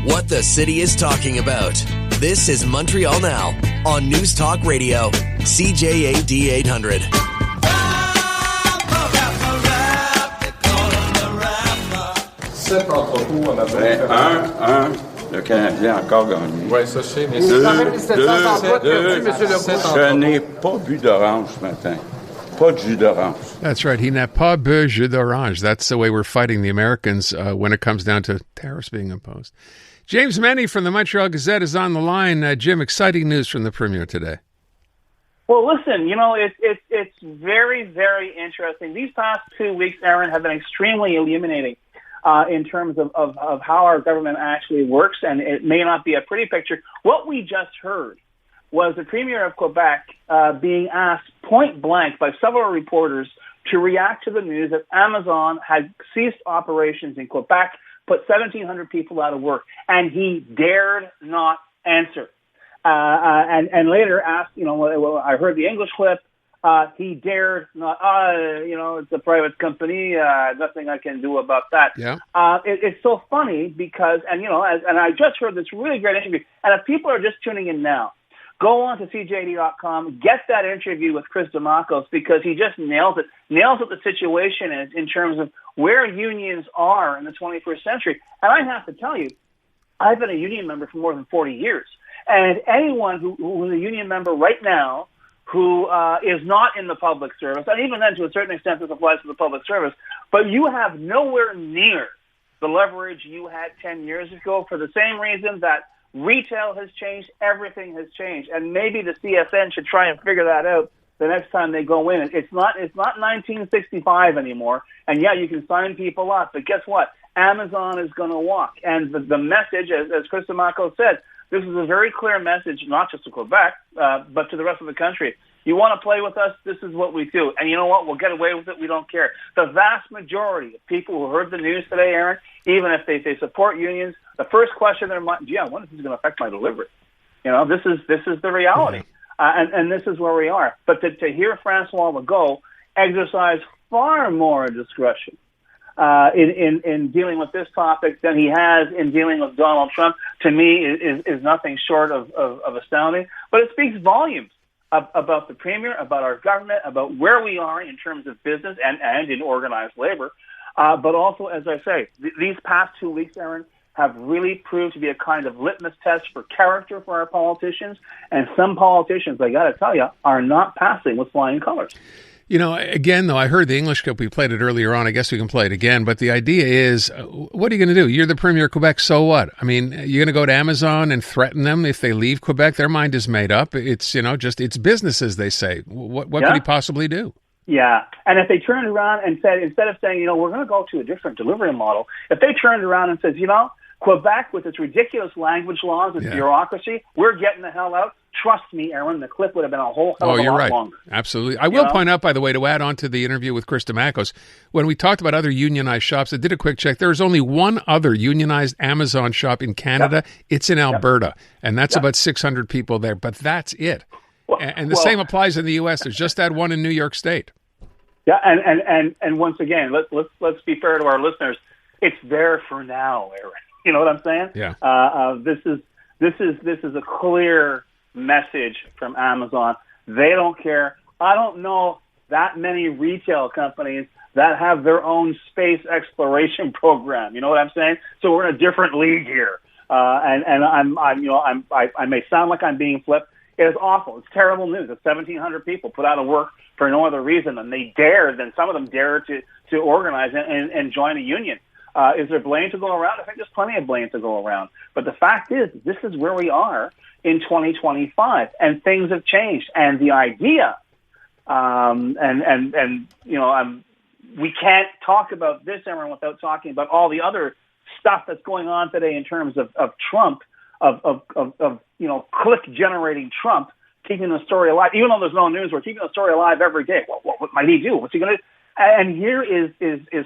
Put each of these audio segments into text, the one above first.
what the city is talking about. This is Montreal Now on News Talk Radio, CJAD 800. Sept entre vous, on a Le Canadien a encore gagné. Oui, ça, je sais, mais Deux. Je n'ai pas bu d'orange ce matin. Pas de jus d'orange. That's right. He n'a pas bu jus d'orange. That's the way we're fighting the Americans when it comes down to tariffs being imposed. James Mennie from the Montreal Gazette is on the line. Jim, exciting news from the Premier today. Well, listen, it's very, very interesting. These past 2 weeks, Aaron, have been extremely illuminating. In terms of how our government actually works, and it may not be a pretty picture. What we just heard was the Premier of Quebec being asked point blank by several reporters to react to the news that Amazon had ceased operations in Quebec, put 1,700 people out of work, and he dared not answer. And later asked, I heard the English clip, he dared not, it's a private company, nothing I can do about that. Yeah. It's so funny because, and I just heard this really great interview, and if people are just tuning in now, go on to CJAD.com, get that interview with Chris Demacos because he just nails it the situation in terms of where unions are in the 21st century. And I have to tell you, I've been a union member for more than 40 years. And anyone who is a union member right now who is not in the public service, and even then to a certain extent this applies to the public service, but you have nowhere near the leverage you had 10 years ago for the same reason that retail has changed, everything has changed, and maybe the CSN should try and figure that out the next time they go in. It's not 1965 anymore, and yeah, you can sign people up, but guess what? Amazon is going to walk, and the message, as Chris Demacos said, this is a very clear message, not just to Quebec, but to the rest of the country. You want to play with us? This is what we do. And you know what? We'll get away with it. We don't care. The vast majority of people who heard the news today, Aaron, even if they support unions, the first question in their mind, I wonder if this is going to affect my delivery. This is the reality. And this is where we are. But to hear Francois Legault exercise far more discretion in dealing with this topic than he has in dealing with Donald Trump, to me, is nothing short of astounding. But it speaks volumes about the Premier, about our government, about where we are in terms of business and in organized labor. But also, as I say, these past 2 weeks, Aaron, have really proved to be a kind of litmus test for character for our politicians. And some politicians, I got to tell you, are not passing with flying colors. Again, though, I heard the English clip. We played it earlier on. I guess we can play it again. But the idea is, what are you going to do? You're the Premier of Quebec, so what? I mean, you're going to go to Amazon and threaten them if they leave Quebec? Their mind is made up. It's, it's business, as they say. What could he possibly do? Yeah. And if they turned around and said, instead of saying, we're going to go to a different delivery model, if they turned around and says, Quebec with its ridiculous language laws and bureaucracy, we're getting the hell out. Trust me, Aaron, the clip would have been a whole hell of a lot longer. Absolutely. I will point out, by the way, to add on to the interview with Chris Demacos, when we talked about other unionized shops, I did a quick check. There's only one other unionized Amazon shop in Canada. Yep. It's in Alberta, and that's about 600 people there, but that's it. And the same applies in the U.S. There's just that one in New York State. Yeah, and once again, let's be fair to our listeners. It's there for now, Aaron. You know what I'm saying? Yeah. This is a clear message from Amazon. They don't care. I don't know that many retail companies that have their own space exploration program. You know what I'm saying? So we're in a different league here. And I may sound like I'm being flipped. It is awful. It's terrible news. It's 1,700 people put out of work for no other reason than some of them dare to organize and join a union. Is there blame to go around? I think there's plenty of blame to go around. But the fact is, this is where we are in 2025, and things have changed. And the idea, we can't talk about this, Aaron, without talking about all the other stuff that's going on today in terms of Trump, of click generating Trump, keeping the story alive. Even though there's no news, we're keeping the story alive every day. What might he do? What's he going to do? And here is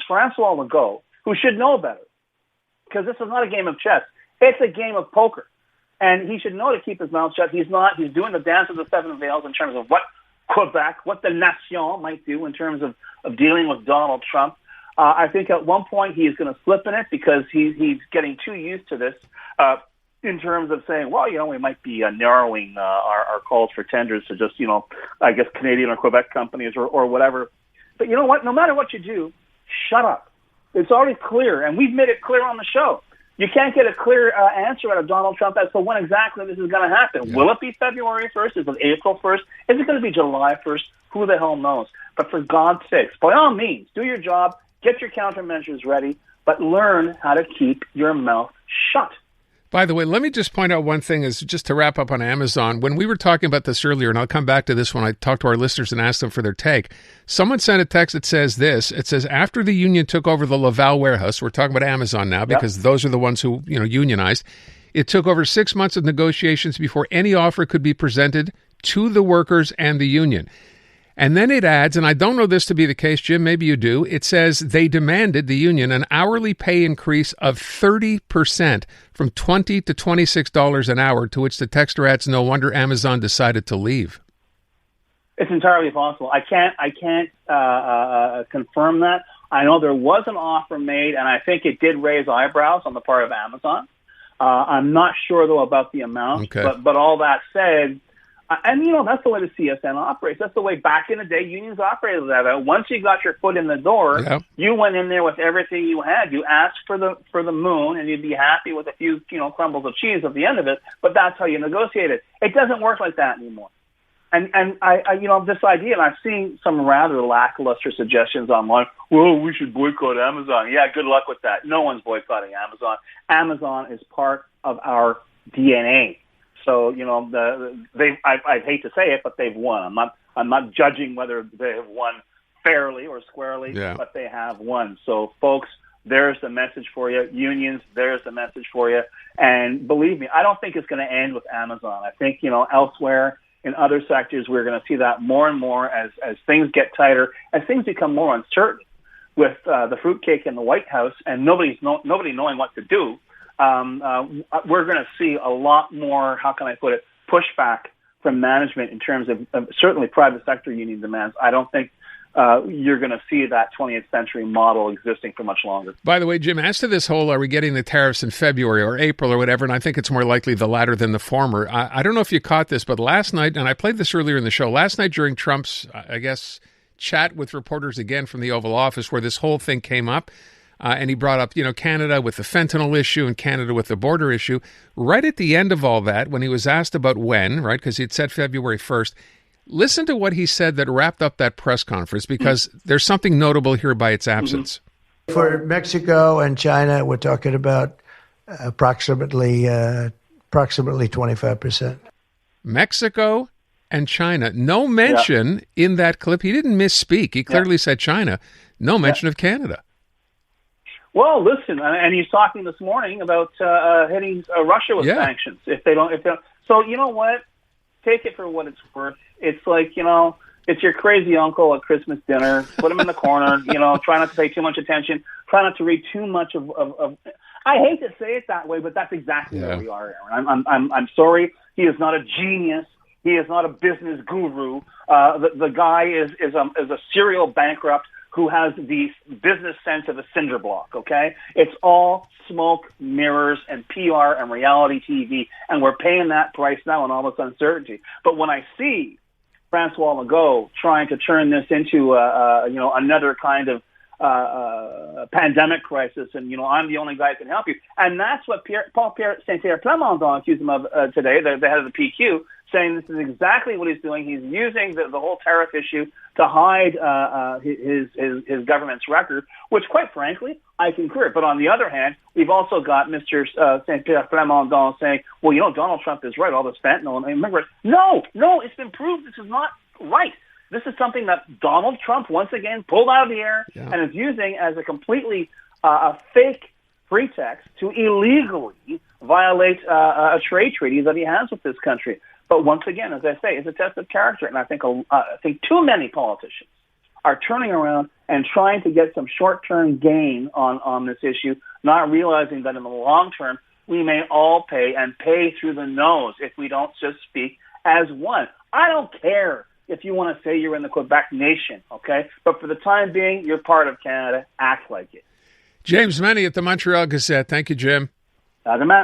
Francois Legault, who should know better, because this is not a game of chess. It's a game of poker. And he should know to keep his mouth shut. He's not. He's doing the dance of the seven veils in terms of what Quebec, what the nation might do in terms of dealing with Donald Trump. I think at one point he's going to slip in it because he's getting too used to this in terms of saying, well, we might be narrowing our calls for tenders to just, I guess Canadian or Quebec companies or whatever. But you know what? No matter what you do, shut up. It's already clear, and we've made it clear on the show. You can't get a clear answer out of Donald Trump as to when exactly this is going to happen. Yeah. Will it be February 1st? Is it April 1st? Is it going to be July 1st? Who the hell knows? But for God's sakes, by all means, do your job, get your countermeasures ready, but learn how to keep your mouth shut. By the way, let me just point out one thing is just to wrap up on Amazon. When we were talking about this earlier, and I'll come back to this when I talk to our listeners and ask them for their take, someone sent a text that says this. It says, after the union took over the Laval warehouse, we're talking about Amazon now because those are the ones who, unionized. It took over 6 months of negotiations before any offer could be presented to the workers and the union. And then it adds, and I don't know this to be the case, Jim, maybe you do, it says they demanded, the union, an hourly pay increase of 30% from $20 to $26 an hour, to which the texter adds, no wonder Amazon decided to leave. It's entirely possible. I can't confirm that. I know there was an offer made, and I think it did raise eyebrows on the part of Amazon. I'm not sure, though, about the amount, but all that said, and, that's the way the CSN operates. That's the way back in the day unions operated that. Once you got your foot in the door, you went in there with everything you had. You asked for the moon, and you'd be happy with a few, crumbles of cheese at the end of it, but that's how you negotiated. It doesn't work like that anymore. And I this idea, and I've seen some rather lackluster suggestions online, well, we should boycott Amazon. Yeah, good luck with that. No one's boycotting Amazon. Amazon is part of our DNA. So, I hate to say it, but they've won. I'm not judging whether they have won fairly or squarely, but they have won. So, folks, there's the message for you. Unions, there's the message for you. And believe me, I don't think it's going to end with Amazon. I think, elsewhere in other sectors, we're going to see that more and more as things get tighter, as things become more uncertain with the fruitcake in the White House and nobody knowing what to do. We're going to see a lot more, how can I put it, pushback from management in terms of certainly private sector union demands. I don't think you're going to see that 20th century model existing for much longer. By the way, Jim, as to this whole, are we getting the tariffs in February or April or whatever, and I think it's more likely the latter than the former. I don't know if you caught this, but last night, and I played this earlier in the show, last night during Trump's, I guess, chat with reporters again from the Oval Office where this whole thing came up, and he brought up, Canada with the fentanyl issue and Canada with the border issue. Right at the end of all that, when he was asked about when, right, because he'd said February 1st, listen to what he said that wrapped up that press conference, because there's something notable here by its absence. For Mexico and China, we're talking about approximately 25%. Mexico and China. No mention in that clip. He didn't misspeak. He clearly said China. No mention of Canada. Well, listen, and he's talking this morning about hitting Russia with sanctions if they don't. So you know what? Take it for what it's worth. It's like, it's your crazy uncle at Christmas dinner. Put him in the corner. Try not to pay too much attention. Try not to read too much of. I hate to say it that way, but that's exactly where we are, Aaron. I'm sorry. He is not a genius. He is not a business guru. The guy is a serial bankrupt who has the business sense of a cinder block, okay? It's all smoke, mirrors, and PR and reality TV, and we're paying that price now in all this uncertainty. But when I see Francois Legault trying to turn this into, another kind of pandemic crisis, and, I'm the only guy who can help you, and that's what Paul-Pierre Saint-Pierre Plamondon accused him of today, the head of the PQ, saying this is exactly what he's doing. He's using the whole tariff issue to hide his government's record, which, quite frankly, I concur. But on the other hand, we've also got Mr. Saint-Pierre Plamondon saying, well, Donald Trump is right, all this fentanyl. And remember, no, it's been proved this is not right. This is something that Donald Trump, once again, pulled out of the air and is using as a completely fake pretext to illegally violate a trade treaty that he has with this country. But once again, as I say, it's a test of character, and I think too many politicians are turning around and trying to get some short-term gain on this issue, not realizing that in the long term, we may all pay through the nose if we don't just speak as one. I don't care if you want to say you're in the Quebec nation, okay? But for the time being, you're part of Canada. Act like it. James Mennie at the Montreal Gazette. Thank you, Jim. Doesn't matter.